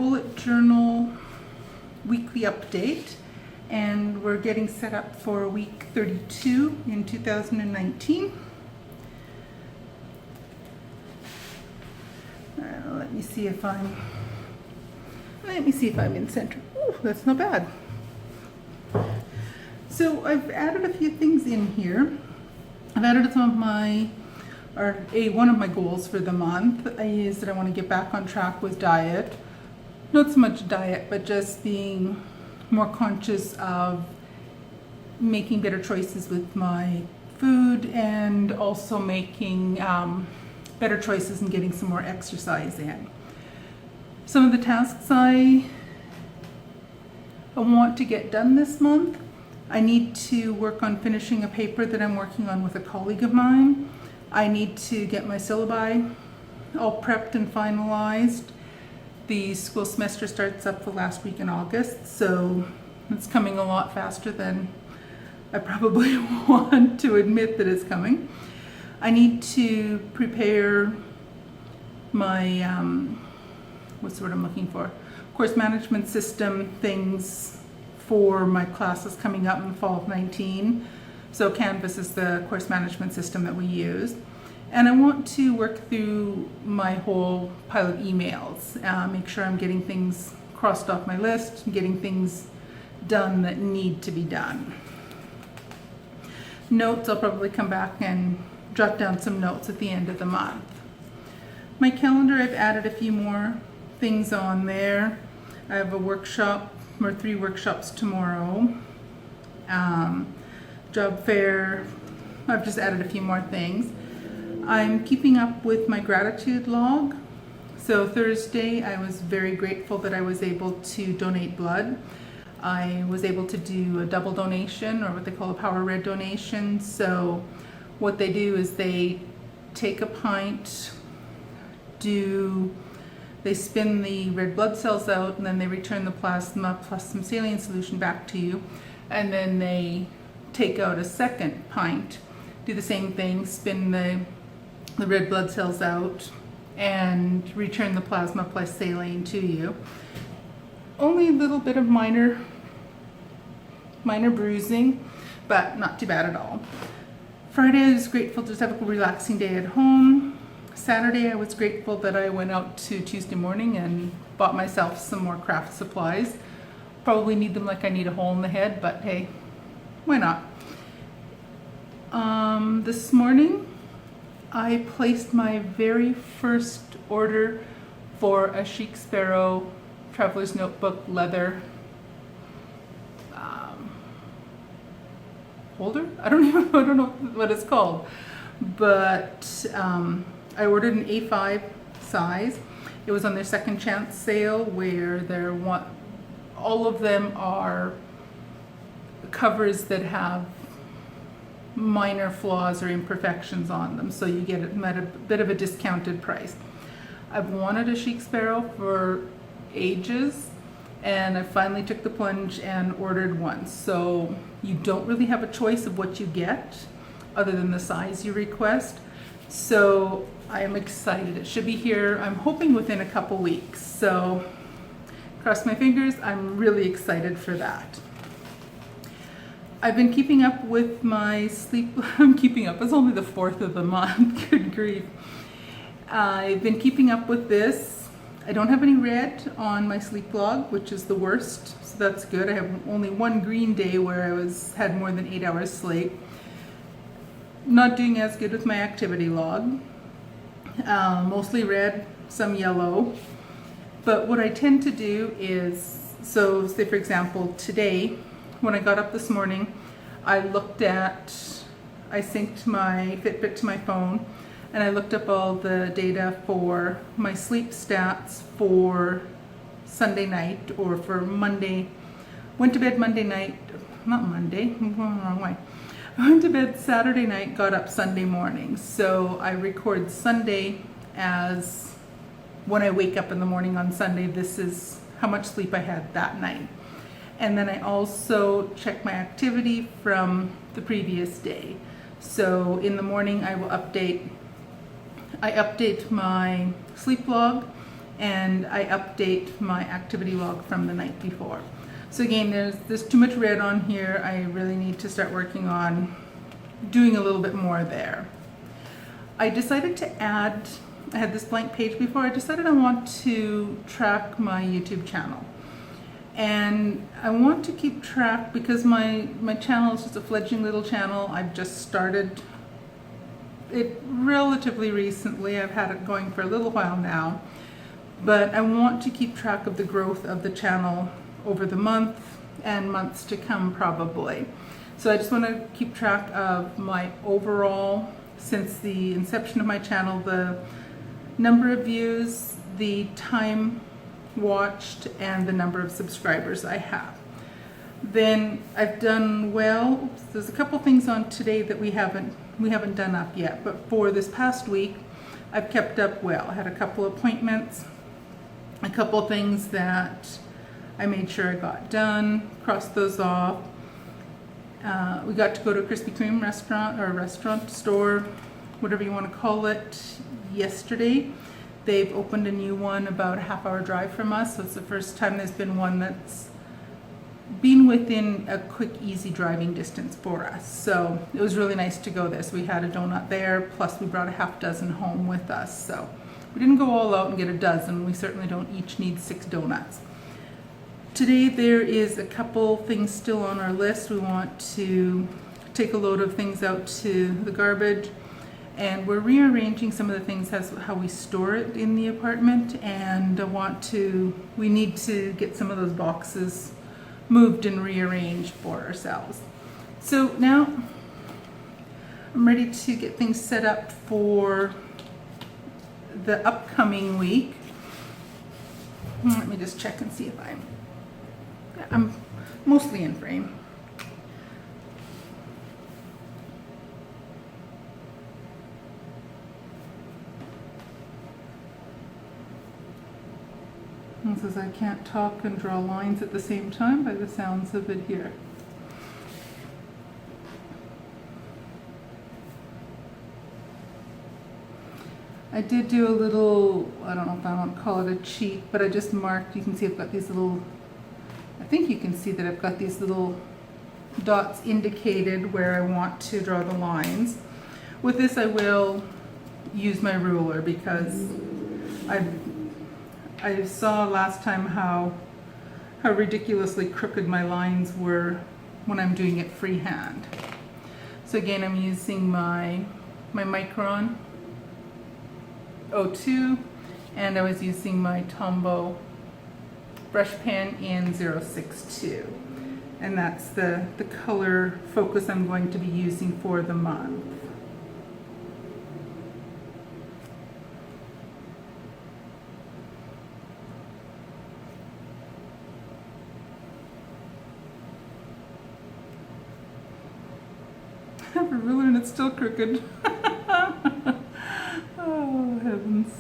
bullet journal weekly update, and we're getting set up for week 32 in 2019. Let me see if I'm in center. Ooh, that's not bad. So I've added a few things in here. I've added some of one of my goals for the month is that I want to get back on track with diet. Not so much diet, but just being more conscious of making better choices with my food, and also making better choices and getting some more exercise in. Some of the tasks I want to get done this month: I need to work on finishing a paper that I'm working on with a colleague of mine. I need to get my syllabi all prepped and finalized. The school semester starts up the last week in August, so it's coming a lot faster than I probably want to admit that it's coming. I need to prepare my, what's the word I'm looking for? Course management system things for my classes coming up in the fall of 19. So Canvas is the course management system that we use. And I want to work through my whole pile of emails, make sure I'm getting things crossed off my list, getting things done that need to be done. Notes, I'll probably come back and jot down some notes at the end of the month. My calendar, I've added a few more things on there. I have a workshop, or 3 workshops tomorrow. Job fair, I've just added a few more things. I'm keeping up with my gratitude log. So Thursday, I was very grateful that I was able to donate blood. I was able to do a double donation, or what they call a power red donation. So what they do is they take a pint, they spin the red blood cells out, and then they return the plasma plus some saline solution back to you. And then they take out a second pint, do the same thing, spin the red blood cells out, and return the plasma plus saline to you. Only a little bit of minor bruising, but not too bad at all. Friday, I was grateful to just have a relaxing day at home. Saturday, I was grateful that I went out to Tuesday morning and bought myself some more craft supplies. Probably need them like I need a hole in the head, but hey, why not? This morning, I placed my very first order for a Chic Sparrow Traveler's Notebook leather holder. I don't know what it's called, but I ordered an A5 size. It was on their second chance sale, where all of them are covers that have minor flaws or imperfections on them, so you get it at a bit of a discounted price. I've wanted a Chic Sparrow for ages, and I finally took the plunge and ordered one. So you don't really have a choice of what you get other than the size you request. So I am excited. It should be here, I'm hoping, within a couple weeks. So cross my fingers, I'm really excited for that. I've been keeping up with my sleep. I'm keeping up. It's only the 4th of the month. Good grief. I've been keeping up with this. I don't have any red on my sleep log, which is the worst. So that's good. I have only one green day where I had more than 8 hours sleep. Not doing as good with my activity log. Mostly red, some yellow. But what I tend to do is, so say for example, today, when I got up this morning, I synced my Fitbit to my phone, and I looked up all the data for my sleep stats for Sunday night, or for Monday. Went to bed Monday night, not Monday, I'm going the wrong way. I went to bed Saturday night, got up Sunday morning. So I record Sunday as when I wake up in the morning on Sunday, this is how much sleep I had that night. And then I also check my activity from the previous day. So in the morning I will update my sleep log, and I update my activity log from the night before. So again, there's too much red on here. I really need to start working on doing a little bit more there. I decided to add, I had this blank page before, I decided I want to track my YouTube channel. And I want to keep track because my channel is just a fledgling little channel. I've just started it relatively recently. I've had it going for a little while now. But I want to keep track of the growth of the channel over the month and months to come probably. So I just want to keep track of my overall, since the inception of my channel, the number of views, the time watched, and the number of subscribers I have. Then I've done well. There's a couple things on today that we haven't done up yet, but for this past week I've kept up well. I had a couple appointments, a couple things that I made sure I got done, crossed those off. We got to go to a Krispy Kreme restaurant store, whatever you want to call it, yesterday. They've opened a new one about a half-hour drive from us, so it's the first time there's been one that's been within a quick, easy driving distance for us. So it was really nice to go there. So we had a donut there, plus we brought a half dozen home with us. So we didn't go all out and get a dozen. We certainly don't each need 6 donuts. Today there is a couple things still on our list. We want to take a load of things out to the garbage, and we're rearranging some of the things as how we store it in the apartment, and we need to get some of those boxes moved and rearranged for ourselves. So now I'm ready to get things set up for the upcoming week. Let me just check and see if I'm mostly in frame. It says I can't talk and draw lines at the same time by the sounds of it here. I did do a little, I don't know if I want to call it a cheat, but I just marked, you can see I've got these little, I think you can see that I've got these little dots indicated where I want to draw the lines. With this I will use my ruler because I saw last time how ridiculously crooked my lines were when I'm doing it freehand. So again, I'm using my Micron 02, and I was using my Tombow brush pen in 062. And that's the color focus I'm going to be using for the month. I have a ruler and it's still crooked. Oh, heavens.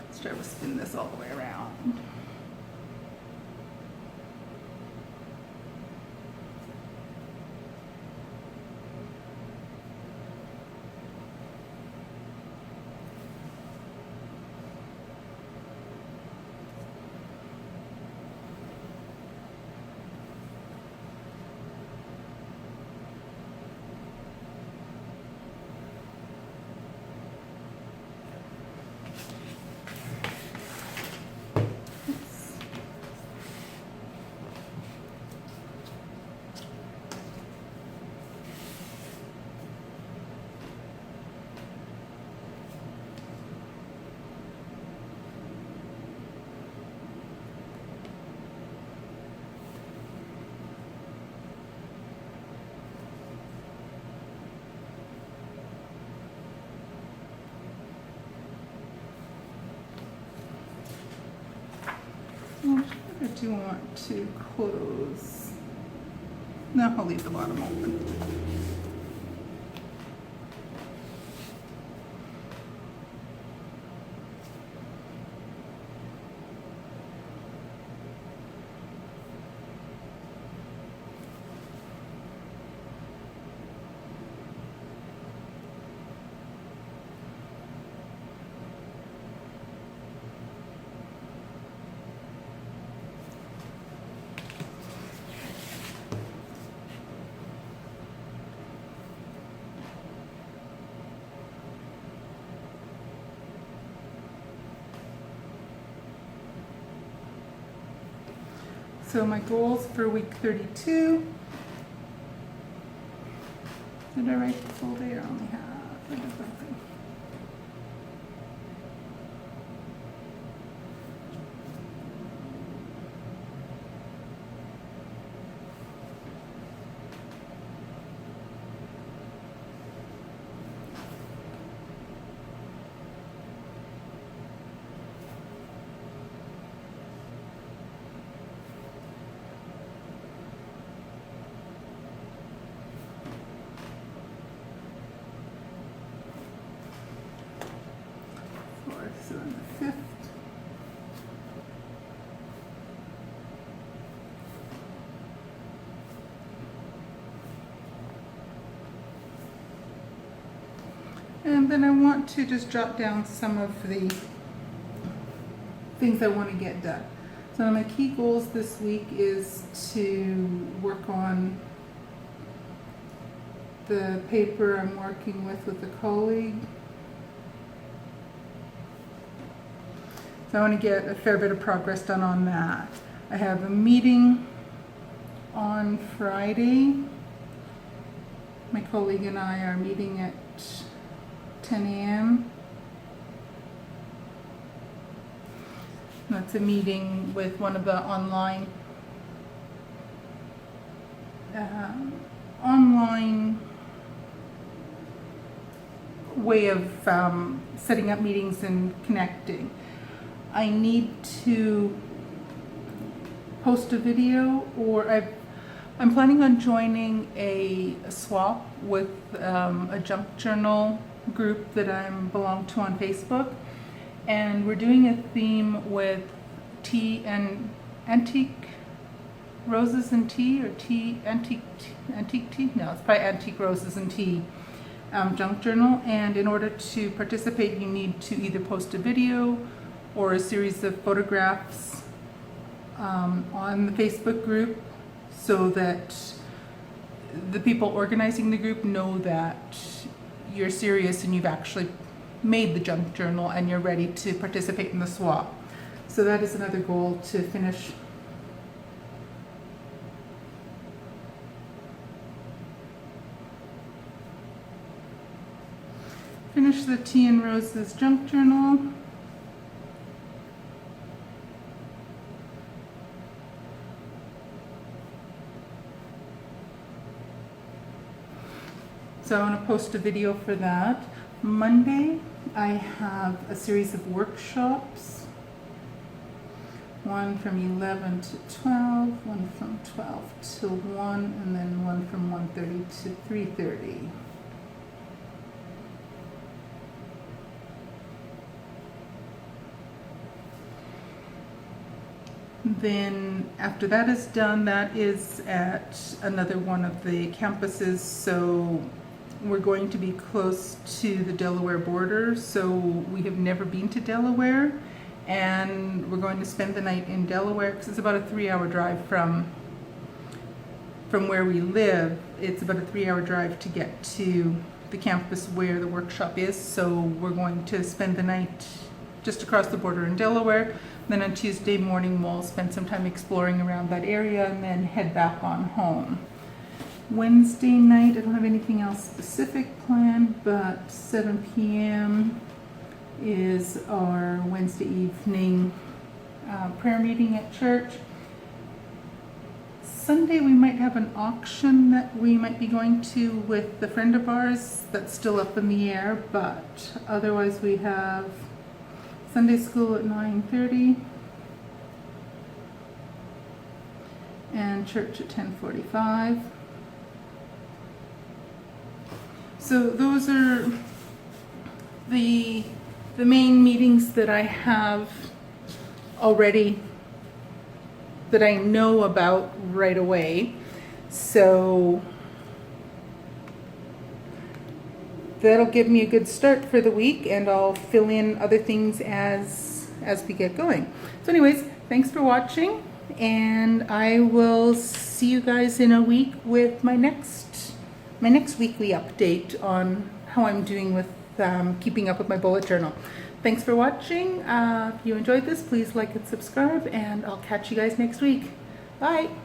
Let's try to spin this all the way around. I do want to close. No, I'll leave the bottom open. So my goals for week 32. Did I write the full day or only half? I did something. So on the 5th. And then I want to just jot down some of the things I want to get done. So my key goals this week is to work on the paper I'm working with a colleague. So I want to get a fair bit of progress done on that. I have a meeting on Friday. My colleague and I are meeting at 10 a.m. That's a meeting with one of the online way of setting up meetings and connecting. I need to post a video, or I'm planning on joining a swap with a junk journal group that I belong to on Facebook, and we're doing a theme with tea and antique roses and tea, or tea antique tea. No, it's probably antique roses and tea. Junk journal, and in order to participate, you need to either post a video or a series of photographs on the Facebook group, so that the people organizing the group know that you're serious and you've actually made the junk journal and you're ready to participate in the swap. So that is another goal, to finish the Tea and Roses junk journal. So I want to post a video for that. Monday, I have a series of workshops. One from 11 to 12, one from 12 to 1, and then one from 1:30 to 3:30. Then after that is done, that is at another one of the campuses, so we're going to be close to the Delaware border. So we have never been to Delaware, and we're going to spend the night in Delaware, because it's about a 3-hour drive from where we live. It's about a 3-hour drive to get to the campus where the workshop is, so we're going to spend the night just across the border in Delaware. Then on Tuesday morning, we'll spend some time exploring around that area and then head back on home. Wednesday night, I don't have anything else specific planned, but 7 p.m. is our Wednesday evening prayer meeting at church. Sunday, we might have an auction that we might be going to with a friend of ours. That's still up in the air, but otherwise we have Sunday school at 9:30 and church at 10:45. So those are the main meetings that I have already, that I know about right away. So that'll give me a good start for the week, and I'll fill in other things as we get going. So anyways, thanks for watching, and I will see you guys in a week with my next weekly update on how I'm doing with keeping up with my bullet journal. Thanks for watching. If you enjoyed this, please like and subscribe, and I'll catch you guys next week. Bye. Bye.